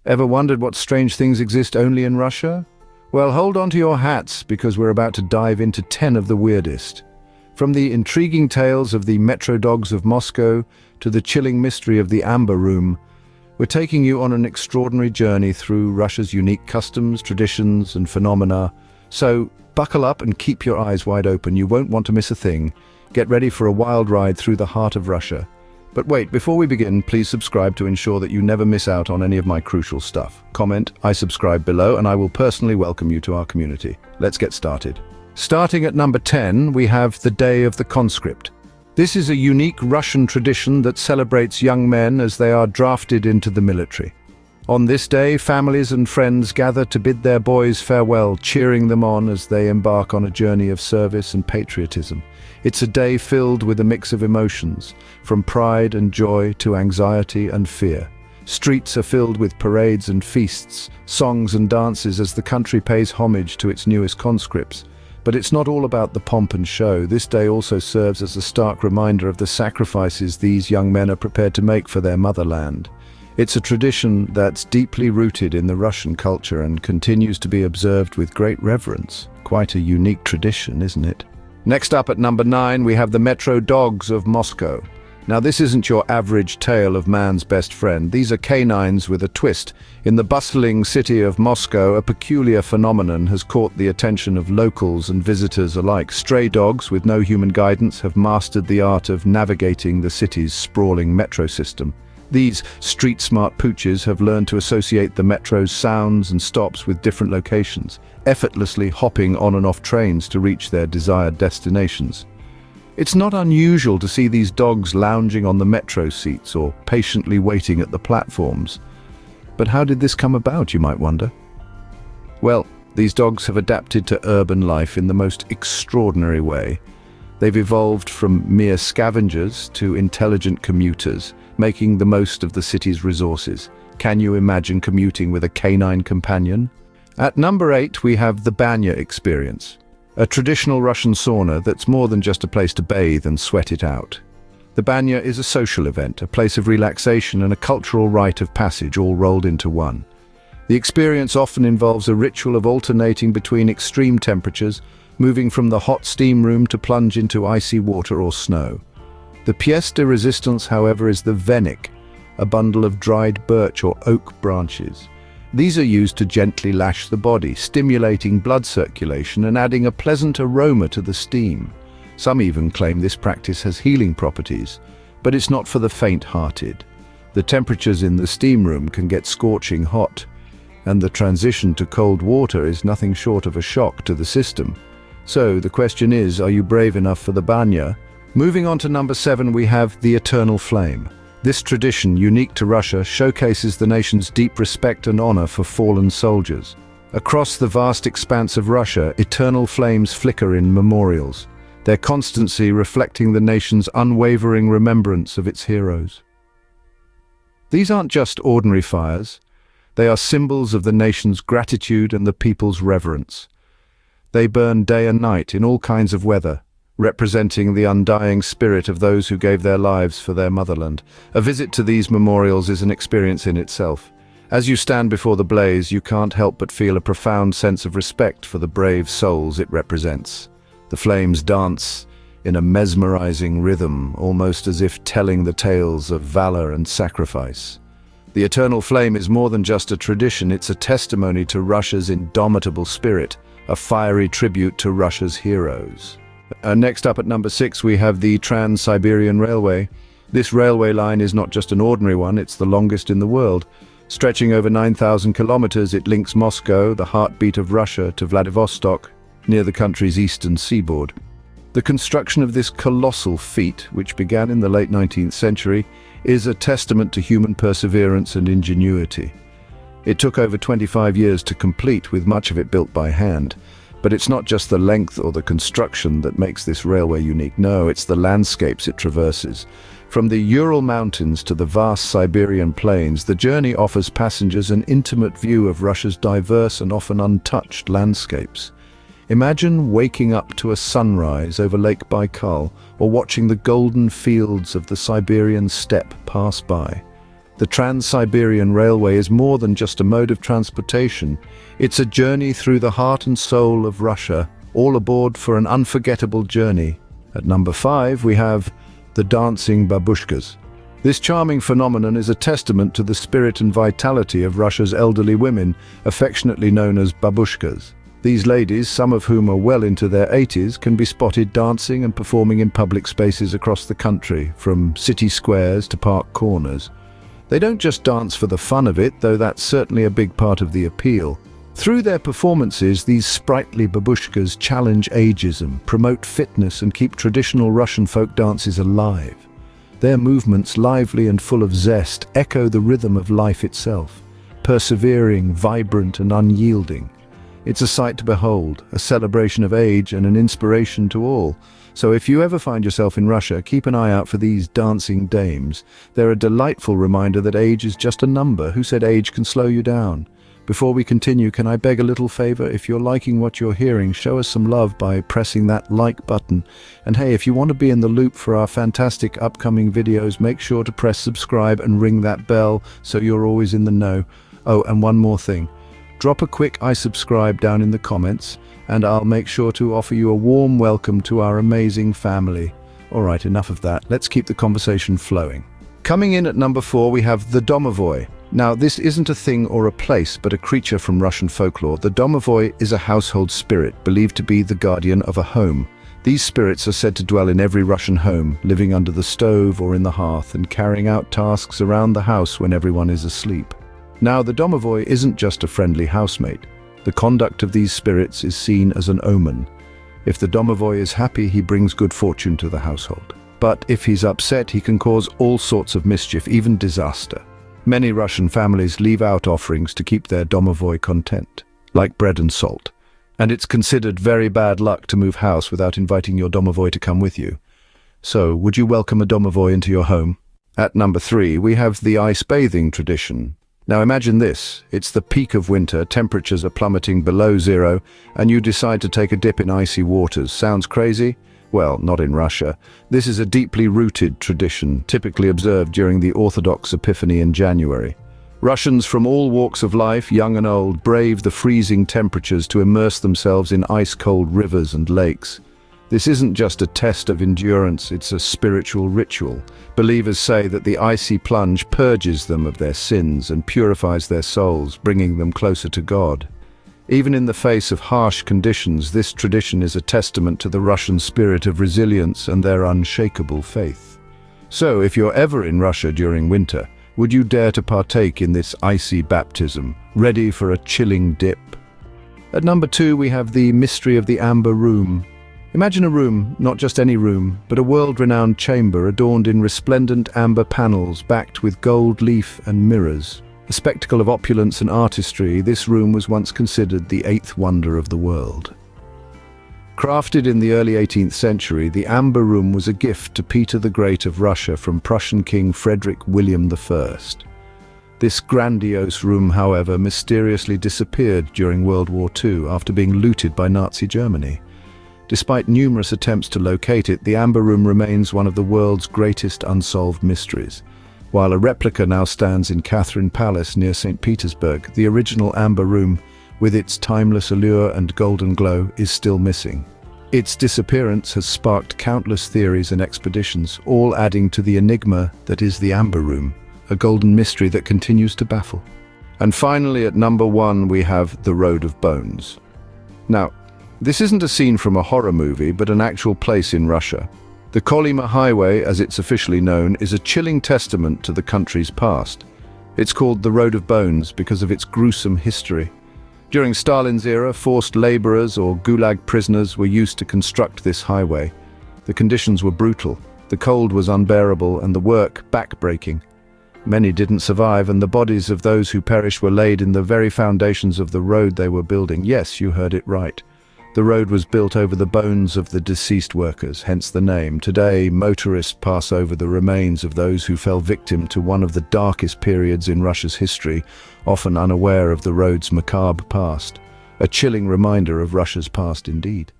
Ever wondered what strange things exist only in Russia? Well, hold on to your hats because we're about to dive into 10 of the weirdest. From the intriguing tales of the metro dogs of Moscow to the chilling mystery of the Amber Room, we're taking you on an extraordinary journey through Russia's unique customs, traditions, and phenomena. So, buckle up and keep your eyes wide open. You won't want to miss a thing. Get ready for a wild ride through the heart of Russia. But wait, before we begin, please subscribe to ensure that you never miss out on any of my crucial stuff. Comment, I subscribe below, and I will personally welcome you to our community. Let's get started. Starting at number 10, we have the Day of the Conscript. This is a unique Russian tradition that celebrates young men as they are drafted into the military. On this day, families and friends gather to bid their boys farewell, cheering them on as they embark on a journey of service and patriotism. It's a day filled with a mix of emotions, from pride and joy to anxiety and fear. Streets are filled with parades and feasts, songs and dances as the country pays homage to its newest conscripts. But it's not all about the pomp and show. This day also serves as a stark reminder of the sacrifices these young men are prepared to make for their motherland. It's a tradition that's deeply rooted in the Russian culture and continues to be observed with great reverence. Quite a unique tradition, isn't it? Next up at number 9, we have the Metro Dogs of Moscow. Now this isn't your average tale of man's best friend. These are canines with a twist. In the bustling city of Moscow, a peculiar phenomenon has caught the attention of locals and visitors alike. Stray dogs with no human guidance have mastered the art of navigating the city's sprawling metro system. These street-smart pooches have learned to associate the metro's sounds and stops with different locations, effortlessly hopping on and off trains to reach their desired destinations. It's not unusual to see these dogs lounging on the metro seats or patiently waiting at the platforms. But how did this come about, you might wonder? Well, these dogs have adapted to urban life in the most extraordinary way. They've evolved from mere scavengers to intelligent commuters, making the most of the city's resources. Can you imagine commuting with a canine companion? At number 8, we have the Banya Experience, a traditional Russian sauna that's more than just a place to bathe and sweat it out. The banya is a social event, a place of relaxation and a cultural rite of passage all rolled into one. The experience often involves a ritual of alternating between extreme temperatures, moving from the hot steam room to plunge into icy water or snow. The pièce de résistance, however, is the venik, a bundle of dried birch or oak branches. These are used to gently lash the body, stimulating blood circulation and adding a pleasant aroma to the steam. Some even claim this practice has healing properties, but it's not for the faint-hearted. The temperatures in the steam room can get scorching hot, and the transition to cold water is nothing short of a shock to the system. So the question is, are you brave enough for the banya? Moving on to number 7, we have the Eternal Flame. This tradition, unique to Russia, showcases the nation's deep respect and honor for fallen soldiers. Across the vast expanse of Russia, eternal flames flicker in memorials, their constancy reflecting the nation's unwavering remembrance of its heroes. These aren't just ordinary fires. They are symbols of the nation's gratitude and the people's reverence. They burn day and night in all kinds of weather, representing the undying spirit of those who gave their lives for their motherland. A visit to these memorials is an experience in itself. As you stand before the blaze, you can't help but feel a profound sense of respect for the brave souls it represents. The flames dance in a mesmerizing rhythm, almost as if telling the tales of valor and sacrifice. The Eternal Flame is more than just a tradition, it's a testimony to Russia's indomitable spirit, a fiery tribute to Russia's heroes. Next up at number 6, we have the Trans-Siberian Railway. This railway line is not just an ordinary one, it's the longest in the world. Stretching over 9,000 kilometers, it links Moscow, the heartbeat of Russia, to Vladivostok, near the country's eastern seaboard. The construction of this colossal feat, which began in the late 19th century, is a testament to human perseverance and ingenuity. It took over 25 years to complete, with much of it built by hand. But it's not just the length or the construction that makes this railway unique. No, it's the landscapes it traverses. From the Ural Mountains to the vast Siberian plains, the journey offers passengers an intimate view of Russia's diverse and often untouched landscapes. Imagine waking up to a sunrise over Lake Baikal or watching the golden fields of the Siberian steppe pass by. The Trans-Siberian Railway is more than just a mode of transportation. It's a journey through the heart and soul of Russia, all aboard for an unforgettable journey. At number 5, we have the Dancing Babushkas. This charming phenomenon is a testament to the spirit and vitality of Russia's elderly women, affectionately known as babushkas. These ladies, some of whom are well into their 80s, can be spotted dancing and performing in public spaces across the country, from city squares to park corners. They don't just dance for the fun of it, though that's certainly a big part of the appeal. Through their performances, these sprightly babushkas challenge ageism, promote fitness, and keep traditional Russian folk dances alive. Their movements, lively and full of zest, echo the rhythm of life itself, persevering, vibrant, and unyielding. It's a sight to behold, a celebration of age and an inspiration to all. So if you ever find yourself in Russia, keep an eye out for these dancing dames. They're a delightful reminder that age is just a number. Who said age can slow you down? Before we continue, can I beg a little favor? If you're liking what you're hearing, show us some love by pressing that like button. And hey, if you want to be in the loop for our fantastic upcoming videos, make sure to press subscribe and ring that bell so you're always in the know. Oh, and one more thing. Drop a quick I subscribe down in the comments, and I'll make sure to offer you a warm welcome to our amazing family. Alright, enough of that. Let's keep the conversation flowing. Coming in at number 4, we have the Domovoi. Now, this isn't a thing or a place, but a creature from Russian folklore. The Domovoi is a household spirit, believed to be the guardian of a home. These spirits are said to dwell in every Russian home, living under the stove or in the hearth, and carrying out tasks around the house when everyone is asleep. Now, the Domovoi isn't just a friendly housemate. The conduct of these spirits is seen as an omen. If the Domovoi is happy, he brings good fortune to the household. But if he's upset, he can cause all sorts of mischief, even disaster. Many Russian families leave out offerings to keep their Domovoi content, like bread and salt. And it's considered very bad luck to move house without inviting your Domovoi to come with you. So, would you welcome a Domovoi into your home? At number 3, we have the ice bathing tradition. Now imagine this, it's the peak of winter, temperatures are plummeting below zero, and you decide to take a dip in icy waters. Sounds crazy? Well, not in Russia. This is a deeply rooted tradition, typically observed during the Orthodox Epiphany in January. Russians from all walks of life, young and old, brave the freezing temperatures to immerse themselves in ice-cold rivers and lakes. This isn't just a test of endurance, it's a spiritual ritual. Believers say that the icy plunge purges them of their sins and purifies their souls, bringing them closer to God. Even in the face of harsh conditions, this tradition is a testament to the Russian spirit of resilience and their unshakable faith. So, if you're ever in Russia during winter, would you dare to partake in this icy baptism, ready for a chilling dip? At number 2, we have the mystery of the Amber Room. Imagine a room, not just any room, but a world-renowned chamber adorned in resplendent amber panels backed with gold leaf and mirrors. A spectacle of opulence and artistry, this room was once considered the 8th wonder of the world. Crafted in the early 18th century, the Amber Room was a gift to Peter the Great of Russia from Prussian King Frederick William I. This grandiose room, however, mysteriously disappeared during World War II after being looted by Nazi Germany. Despite numerous attempts to locate it, the Amber Room remains one of the world's greatest unsolved mysteries. While a replica now stands in Catherine Palace near St. Petersburg, the original Amber Room, with its timeless allure and golden glow, is still missing. Its disappearance has sparked countless theories and expeditions, all adding to the enigma that is the Amber Room, a golden mystery that continues to baffle. And finally, at number 1, we have the Road of Bones. Now, this isn't a scene from a horror movie, but an actual place in Russia. The Kolyma Highway, as it's officially known, is a chilling testament to the country's past. It's called the Road of Bones because of its gruesome history. During Stalin's era, forced laborers or gulag prisoners were used to construct this highway. The conditions were brutal, the cold was unbearable, and the work backbreaking. Many didn't survive, and the bodies of those who perished were laid in the very foundations of the road they were building. Yes, you heard it right. The road was built over the bones of the deceased workers, hence the name. Today, motorists pass over the remains of those who fell victim to one of the darkest periods in Russia's history, often unaware of the road's macabre past. A chilling reminder of Russia's past indeed.